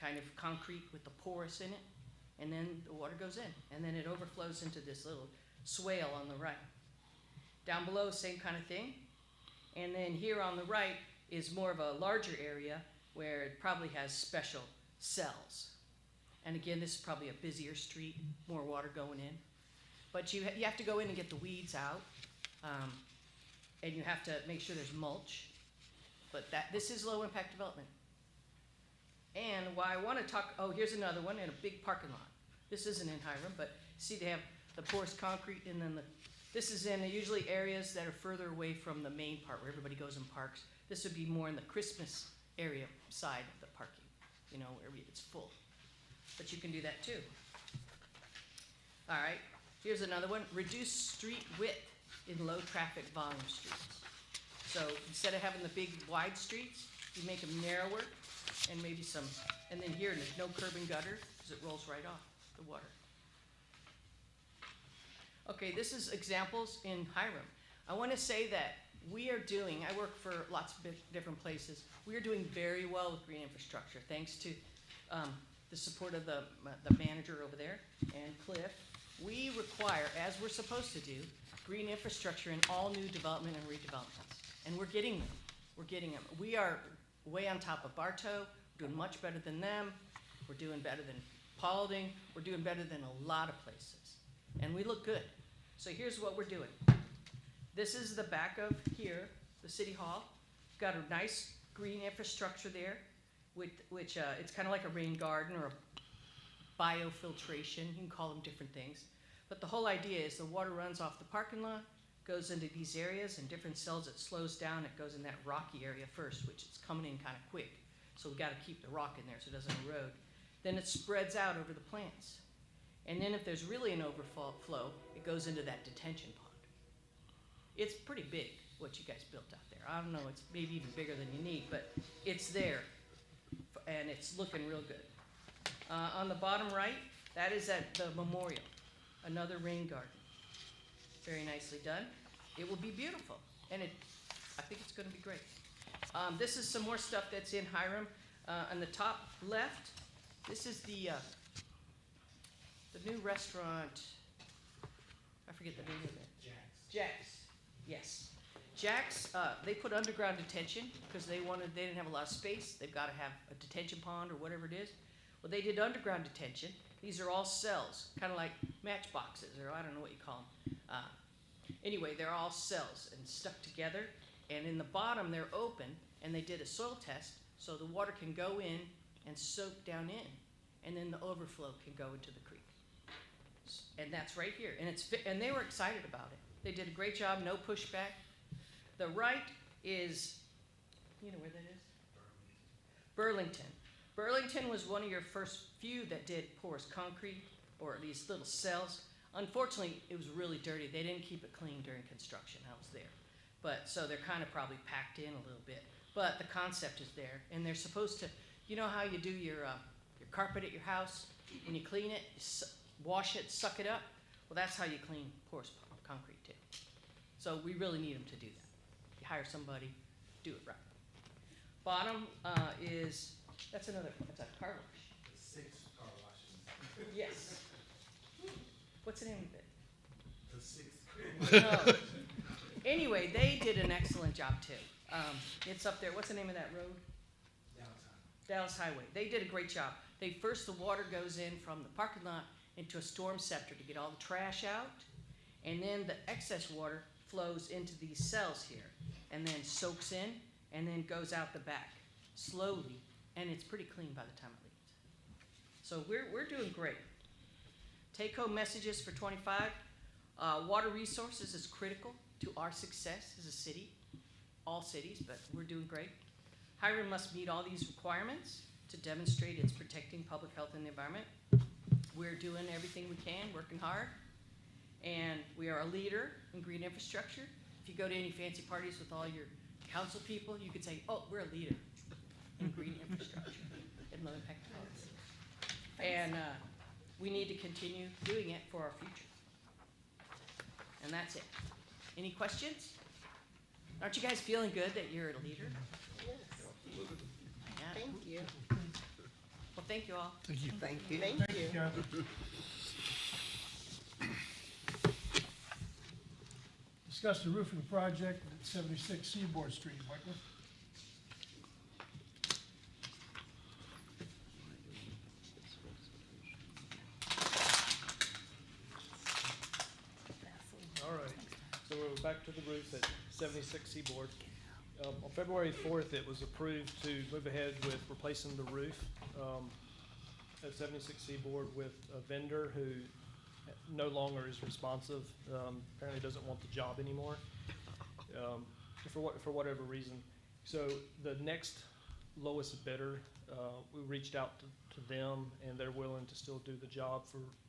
S13: kind of concrete with the porous in it, and then the water goes in, and then it overflows into this little swale on the right. Down below, same kind of thing. And then here on the right is more of a larger area where it probably has special cells. And again, this is probably a busier street, more water going in. But you have to go in and get the weeds out. And you have to make sure there's mulch. But this is low impact development. And why I want to talk, here's another one in a big parking lot. This isn't in Hiram, but see they have the porous concrete, and then this is in usually areas that are further away from the main part where everybody goes and parks. This would be more in the Christmas area side of the parking, where it's full. But you can do that too. All right, here's another one. Reduce street width in low traffic volume streets. So instead of having the big wide streets, you make them narrower, and maybe and then here there's no curb and gutter because it rolls right off the water. Okay, this is examples in Hiram. I want to say that I work for lots of different places. We are doing very well with green infrastructure, thanks to the support of the manager over there and Cliff. We require, as we're supposed to do, green infrastructure in all new development and redevelopments. And we're getting them. We are way on top of Bartow. We're doing much better than them. We're doing better than Paulding. We're doing better than a lot of places. And we look good. So here's what we're doing. This is the back of here, the City Hall. Got a nice green infrastructure there, which it's kind of like a rain garden or a biofiltration. You can call them different things. But the whole idea is the water runs off the parking lot, goes into these areas, and different cells, it slows down. It goes in that rocky area first, which is coming in kind of quick. So we've got to keep the rock in there so it doesn't erode. Then it spreads out over the plants. And then if there's really an overflow, it goes into that detention pond. It's pretty big, what you guys built out there. I don't know, it's maybe even bigger than you need, but it's there, and it's looking real good. On the bottom right, that is at the memorial, another rain garden. Very nicely done. It will be beautiful, and I think it's gonna be great. This is some more stuff that's in Hiram. On the top left, this is the new restaurant, I forget the name of it. Jack's, yes. Jack's, they put underground detention because they didn't have a lot of space. They've got to have a detention pond or whatever it is. Well, they did underground detention. These are all cells, kind of like matchboxes, or I don't know what you call them. Anyway, they're all cells and stuck together. And in the bottom, they're open, and they did a soil test so the water can go in and soak down in, and then the overflow can go into the creek. And that's right here. And they were excited about it. They did a great job, no pushback. The right is, you know where that is? Burlington. Burlington was one of your first few that did porous concrete, or these little cells. Unfortunately, it was really dirty. They didn't keep it clean during construction. I was there. But, so they're kind of probably packed in a little bit. But the concept is there, and they're supposed to, you know how you do your carpet at your house? When you clean it, you wash it, suck it up? Well, that's how you clean porous concrete too. So we really need them to do that. You hire somebody, do it right. Bottom that's a car wash.
S3: 6 car washes.
S13: Yes. What's the name of it?
S3: The 6th.
S13: No. Anyway, they did an excellent job too. It's up there. What's the name of that road? Dallas Highway. They did a great job. The water goes in from the parking lot into a storm scepter to get all the trash out, and then the excess water flows into these cells here, and then soaks in, and then goes out the back slowly, and it's pretty clean by the time it leaves. So we're doing great. Take-home messages for 25. Water resources is critical to our success as a city, all cities, but we're doing great. Hiram must meet all these requirements to demonstrate it's protecting public health and the environment. We're doing everything we can, working hard, and we are a leader in green infrastructure. If you go to any fancy parties with all your council people, you could say, oh, we're a leader in green infrastructure in Low Impact Development. And we need to continue doing it for our future. And that's it. Any questions? Aren't you guys feeling good that you're a leader?
S11: Yes.
S13: Yeah.
S11: Thank you.
S13: Well, thank you all.
S6: Thank you.
S5: Thank you.
S11: Thank you.
S2: Karen. Discuss the roofing project at 76 Seaboard Street, Michael.
S8: All right, so we're back to the roof at 76 Seaboard. On February 4th, it was approved to move ahead with replacing the roof at 76 Seaboard with a vendor who no longer is responsive, apparently doesn't want the job anymore, for whatever reason. So the next lowest bidder, we reached out to them, and they're willing to still do the job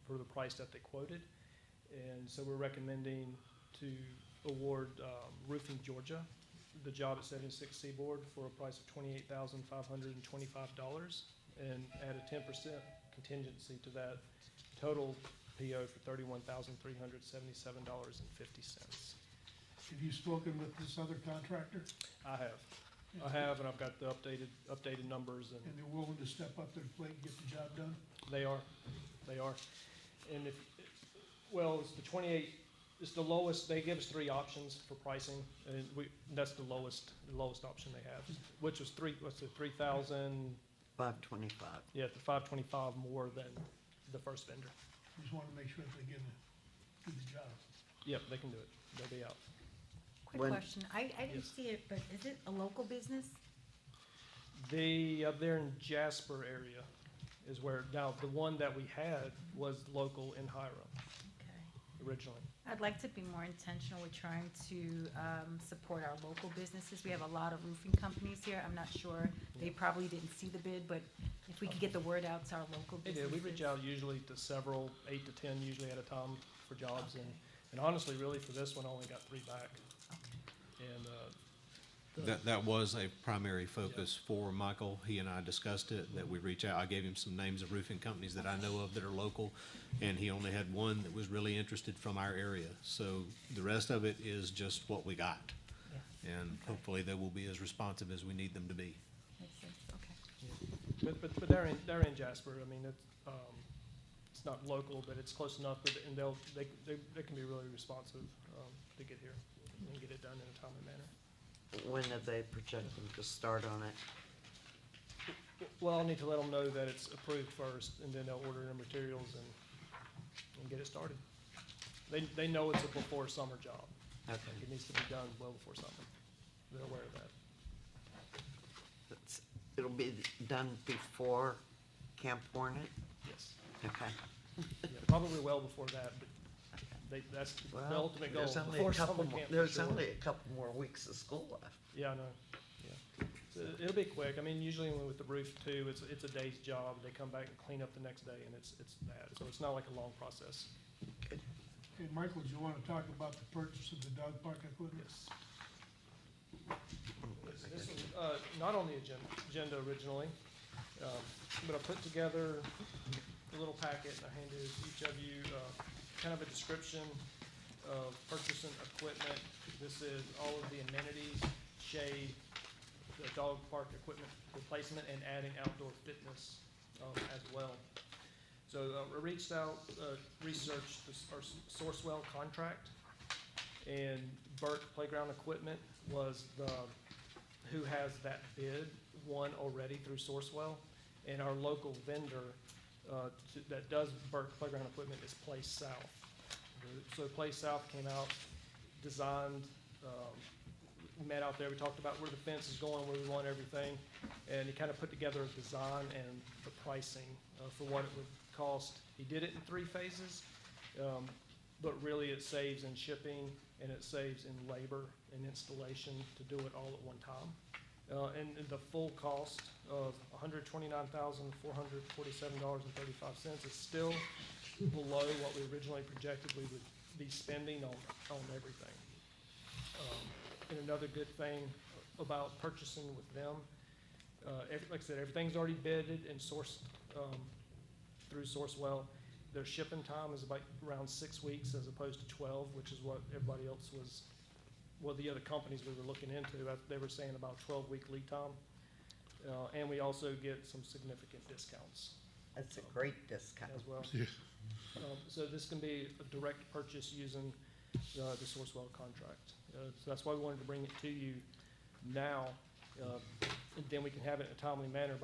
S8: for the price that they quoted. And so we're recommending to award Roofing Georgia the job at 76 Seaboard for a price of $28,525 and add a 10% contingency to that total PO for $31,377.50.
S2: Have you spoken with this other contractor?
S8: I have, and I've got the updated numbers,
S2: And they're willing to step up to the plate and get the job done?
S8: they are. And it's the 28, it's the lowest, they give us 3 options for pricing, and that's the lowest option they have, which was 3,000,
S5: 525.
S8: yeah, the 525 more than the first vendor.
S2: Just want to make sure that they do the job.
S8: Yep, they can do it, they'll be out.
S7: Quick
S5: When-
S7: question. I didn't
S8: Yes.
S7: see it, but is it a local business?
S8: Up there in Jasper area is where, now, the one that we had was local in Hiram
S7: Okay.
S8: originally.
S7: I'd like to be more intentional with trying to support our local businesses. We have a lot of roofing companies here. I'm not sure, they probably didn't see the bid, but if we could get the word out to our local
S8: They
S7: businesses.
S8: did. We reach out usually to several, 8 to 10 usually at a time for jobs. And honestly, really for this one, I only got 3 back. And,
S9: That was a primary focus for Michael. He and I discussed it, that we reach out. I gave him some names of roofing companies that I know of that are local, and he only had one that was really interested from our area. So the rest of it is just what we got. And hopefully they will be as responsive as we need them to be.
S7: Makes sense, okay.
S8: but they're in Jasper. I mean, it's not local, but it's close enough, and they can be really responsive to get here and get it done in a timely manner.
S5: When are they projecting to start on it?
S8: Well, I'll need to let them know that it's approved first, and then they'll order their materials and get it started. They know it's a before summer job.
S5: Okay.
S8: It needs to be done well before summer. They're aware of that.
S5: It'll be done before Camp Hornet?
S8: Yes.
S5: Okay.
S8: Yeah, probably well before that, but that's the
S5: Well,
S8: ultimate goal.
S5: there's only
S8: before
S5: a couple
S8: summer
S5: more,
S8: camp, for
S5: there's
S8: sure.
S5: only a couple more weeks of school left.
S8: Yeah, I know, yeah. So it'll be quick. I mean, usually with the roof too, it's a day's job. They come back and clean up the next day, and it's that. So it's not like a long process.
S2: Okay, Michael, do you want to talk about the purchase of the dog park equipment?
S8: Yes. This was not on the agenda originally, but I put together a little packet, and I handed each of you kind of a description of purchasing equipment. This is all of the amenities, shade, the dog park equipment replacement, and adding outdoor fitness as well. So I reached out, researched our Sourcewell contract, and Burke Playground Equipment was who has that bid, won already through Sourcewell, and our local vendor that does Burke Playground Equipment is Place South. So Place South came out, designed, met out there, we talked about where the fence is going, where we want everything, and he kind of put together a design and the pricing for what it would cost. He did it in 3 phases, but really it saves in shipping and it saves in labor and installation to do it all at one time. And the full cost of $129,447.35 is still below what we originally projected we would be spending on everything. And another good thing about purchasing with them, like I said, everything's already bidded and sourced through Sourcewell. Their shipping time is about around 6 weeks as opposed to 12, which is what everybody else was, well, the other companies we were looking into, they were saying about 12-week lead time. And we also get some significant discounts.
S5: That's a great discount.
S8: As well.
S6: Yeah.
S8: So this can be a direct purchase using the Sourcewell contract. So that's why we wanted to bring it to you now, and then we can have it in a timely manner.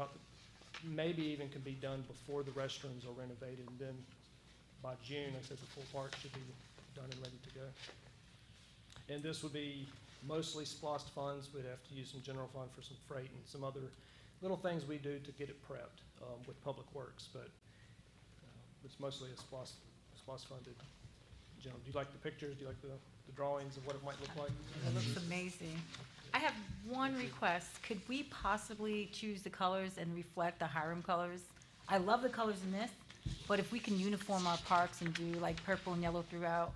S8: Maybe even can be done before the restrooms are renovated, and then by June, like I said, the full park should be done and ready to go. And this would be mostly splost funds. We'd have to use some general fund for some freight and some other little things we do to get it prepped with Public Works, but it's mostly a splost funded. Jim, do you like the pictures? Do you like the drawings of what it might look like?
S7: It looks amazing. I have one request. Could we possibly choose the colors and reflect the Hiram colors? I love the colors in this, but if we can uniform our parks and do like purple and yellow throughout,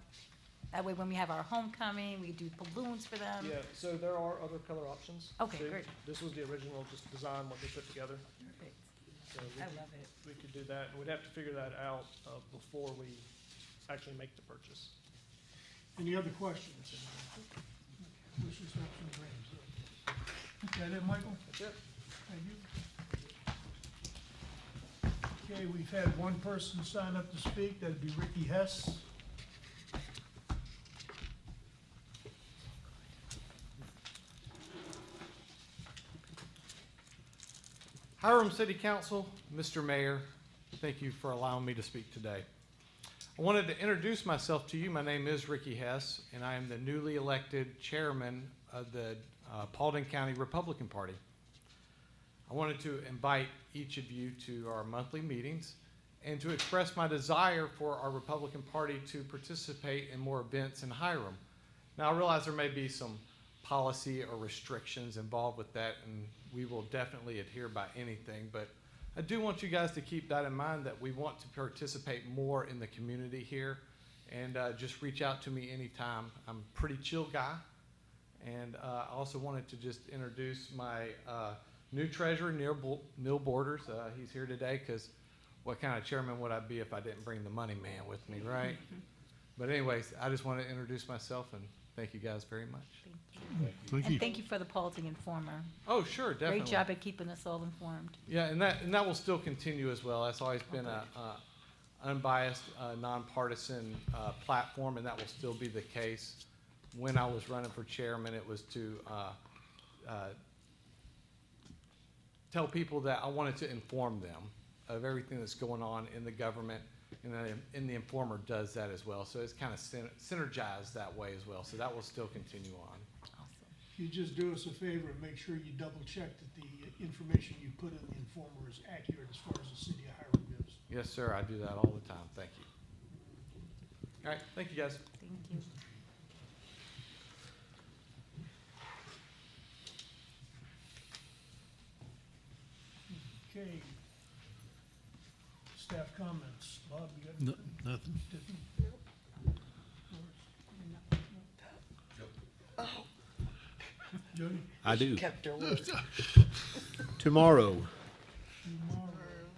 S7: that way when we have our homecoming, we do balloons for them.
S8: Yeah, so there are other color options.
S7: Okay,
S8: too.
S7: great.
S8: This was the original, just design, what they put together.
S7: Perfect.
S8: So
S7: I love it.
S8: we could do that, and we'd have to figure that out before we actually make the purchase.
S2: Any other questions? Commissioner Snipes and Graham. That it, Michael?
S8: That's it.
S2: Thank you. Okay, we've had one person sign up to speak, that'd be Ricky Hess.
S14: Hiram City Council, Mr. Mayor, thank you for allowing me to speak today. I wanted to introduce myself to you. My name is Ricky Hess, and I am the newly elected chairman of the Paulding County Republican Party. I wanted to invite each of you to our monthly meetings and to express my desire for our Republican Party to participate in more events in Hiram. Now, I realize there may be some policy or restrictions involved with that, and we will definitely adhere by anything, but I do want you guys to keep that in mind, that we want to participate more in the community here, and just reach out to me anytime. I'm a pretty chill guy, and I also wanted to just introduce my new treasurer, Neil Borders. He's here today because what kind of chairman would I be if I didn't bring the money man with me, right? But anyways, I just want to introduce myself and thank you guys very much.
S6: Thank you.
S7: And thank you for the Politic Informer.
S14: Oh, sure, definitely.
S7: Great job at keeping us all informed.
S14: Yeah, and that will still continue as well. That's always been a unbiased, nonpartisan platform, and that will still be the case. When I was running for chairman, it was to tell people that I wanted to inform them of everything that's going on in the government, and the Informer does that as well. So it's kind of synergized that way as well. So that will still continue on.
S2: You just do us a favor and make sure you double check that the information you put in the Informer is accurate as far as the city of Hiram goes.
S14: Yes, sir. I do that all the time. Thank you. All right. Thank you, guys.
S7: Thank you.
S2: Okay. Staff comments. Bob, you got
S6: No,
S2: anything?
S6: nothing.
S2: Tiffany? Jody?
S9: I do.
S5: Kept her word.
S9: Tomorrow,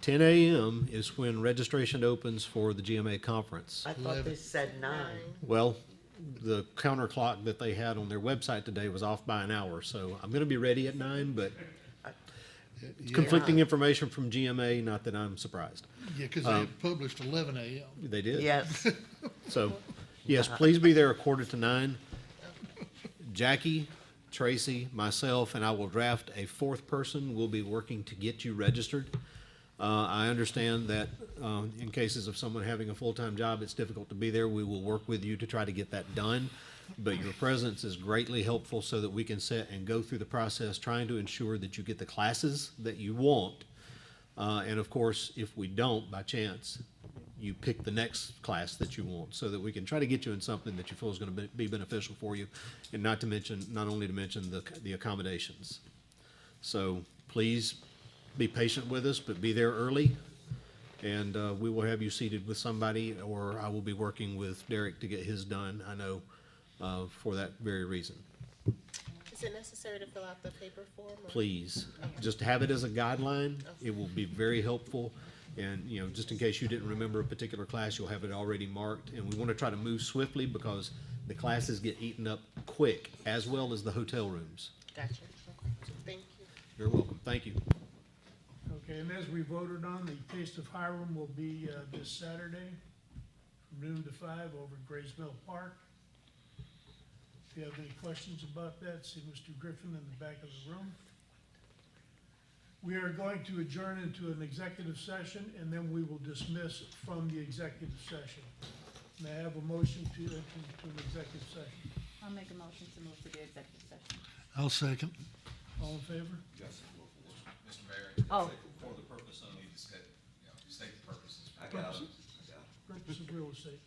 S9: 10 a.m. is when registration opens for the GMA conference.
S5: I thought they said 9.
S9: Well, the counter clock that they had on their website today was off by an hour, so I'm gonna be ready at 9, but it's conflicting information from GMA, not that I'm surprised.
S6: Yeah, because they had published 11 a.m.
S9: They did?
S5: Yes.
S9: So, yes, please be there 8:45. Jackie, Tracy, myself, and I will draft a 4th person. We'll be working to get you registered. I understand that in cases of someone having a full-time job, it's difficult to be there. We will work with you to try to get that done. But your presence is greatly helpful so that we can sit and go through the process, trying to ensure that you get the classes that you want. And of course, if we don't, by chance, you pick the next class that you want, so that we can try to get you in something that you feel is going to be beneficial for you, and not only to mention the accommodations. So please be patient with us, but be there early, and we will have you seated with somebody, or I will be working with Derek to get his done, I know, for that very reason.
S11: Is it necessary to fill out the paper form? Or?
S9: Please, just have it as a guideline. It will be very helpful. And, you know, just in case you didn't remember a particular class, you'll have it already marked. And we want to try to move swiftly because the classes get eaten up quick, as well as the hotel rooms.
S11: Gotcha. Okay. Thank you.
S9: You're welcome. Thank you.
S2: Okay, and as we voted on, the Taste of Hiram will be this Saturday from noon to 5 over at Grays Mill Park. If you have any questions about that, see Mr. Griffin in the back of the room. We are going to adjourn into an executive session, and then we will dismiss from the executive session. May I have a motion to enter into an executive session?
S7: I'll make a motion to move to the executive session.
S6: I'll second.
S2: All in favor?
S15: Yes, Mr. Mayor.
S7: Oh.
S15: For the purpose of, you state the purposes.
S2: Purpose of real estate.